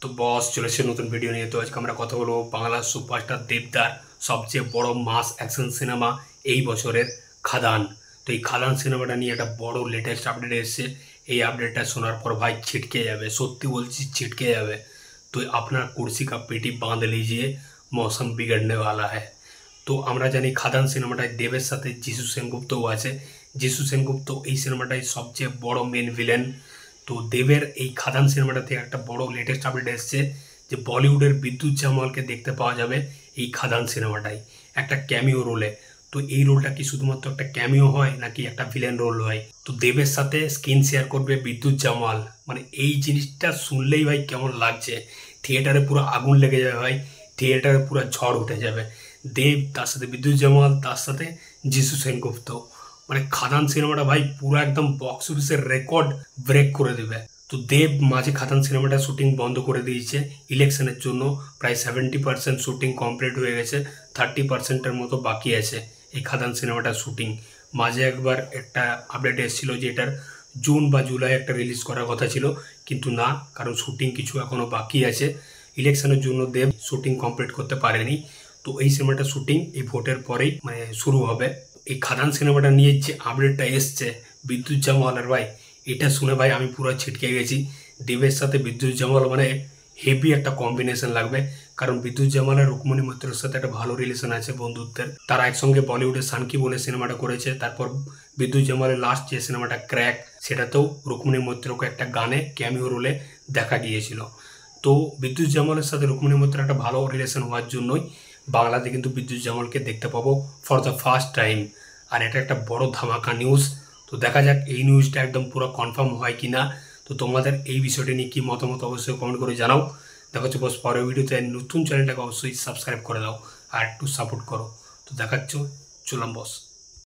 তো বস চলেছে নতুন ভিডিও নিয়ে। তো আজকে আমরা কথা বলবো বাংলা সুপারস্টার দেবদার সবচেয়ে বড় মাস অ্যাকশন সিনেমা এই বছরের খাদান। তো এই খাদান সিনেমাটা নিয়ে একটা বড় লেটেস্ট আপডেট এসেছে। এই আপডেটটা শোনার পর ভাই ছিটকে যাবে, সত্যি বলছি ছিটকে যাবে। তো আপনার কুर्सी का पेटी बांध लीजिए, मौसम बिगड़ने वाला है। তো আমরা জানি খাদান সিনেমাটায় দেবের সাথে যিশু সেনগুপ্তও আছে। যিশু সেনগুপ্ত এই সিনেমাটায় সবচেয়ে বড় মেন ভিলেন। তো দেবের এই খাদান সিনেমাটাতে একটা বড় লেটেস্ট আপডেট এসছে যে বলিউডের বিদ্যুৎ জামওয়ালকে দেখতে পাওয়া যাবে এই খাদান সিনেমাটায় একটা ক্যামিও রোলে। তো এই রোলটা কি শুধুমাত্র একটা ক্যামিও হয় নাকি একটা ভিলেন রোল হয়? তো দেবের সাথে স্ক্রিন শেয়ার করবে বিদ্যুৎ জামওয়াল। মানে এই জিনিসটা শুনলেই ভাই কেমন লাগছে, থিয়েটারে পুরো আগুন লেগে যাবে ভাই, থিয়েটারে পুরো ঝড় উঠে যাবে। দেব তার সাথে বিদ্যুৎ জামওয়াল তার সাথে যিশু সেনগুপ্ত, মানে খাদান সিনেমাটা ভাই পুরো একদম বক্স অফিসের রেকর্ড ব্রেক করে দেবে। তো দেব মাঝে খাদান সিনেমাটা শুটিং বন্ধ করে দিয়েছে ইলেকশনের জন্য। প্রায় 70% শুটিং কমপ্লিট হয়ে গেছে, 30%-এর মতো বাকি আছে এই খাদান সিনেমাটার শুটিং। মাঝে একবার একটা আপডেট এসেছিল যে এটার জুন বা জুলাই একটা রিলিজ করার কথা ছিল, কিন্তু না, কারণ শুটিং কিছু এখনও বাকি আছে। ইলেকশনের জন্য দেব শুটিং কমপ্লিট করতে পারেনি। তো এই সিনেমাটা শুটিং এই ভোটের পরেই মানে শুরু হবে। এই খাদান সিনেমাটা নিয়ে যে আপডেটটা এসছে বিদ্যুৎ জামওয়ালের, ভাই এটা শুনে ভাই আমি পুরো ছিটকে গেছি। দেবের সাথে বিদ্যুৎ জামওয়াল মানে হেভি একটা কম্বিনেশন লাগবে, কারণ বিদ্যুৎ জামওয়ালের রুকমণি মৈত্রের সাথে একটা ভালো রিলেশন আছে বন্ধুত্বের। তারা একসঙ্গে বলিউডের সানকি বলে সিনেমাটা করেছে। তারপর বিদ্যুৎ জামওয়ালের লাস্ট যে সিনেমাটা ক্র্যাক, সেটাতেও রুকমণি মৈত্রকে একটা গানে ক্যামিও রোলে দেখা গিয়েছিল। তো বিদ্যুৎ জামওয়ালের সাথে রুকমণি মৈত্রের একটা ভালো রিলেশন হওয়ার জন্যই বাংলাতে কিন্তু বিদ্যুৎ জামওয়ালকে দেখতে পাবো ফর দ্য ফার্স্ট টাইম। আর এটা একটা বড় ধামাকা নিউজ। তো দেখা যাক এই নিউজটা একদম পুরো কনফার্ম হয় কি না। তো তোমাদের এই বিষয়টা নিয়ে কী মতামত অবশ্যই কমেন্ট করে জানাও। দেখা হচ্ছে বস পরের ভিডিওতে। নতুন চ্যানেলটাকে অবশ্যই সাবস্ক্রাইব করে দাও আর একটু সাপোর্ট করো। তো দেখাচ্ছ, চলাম বস।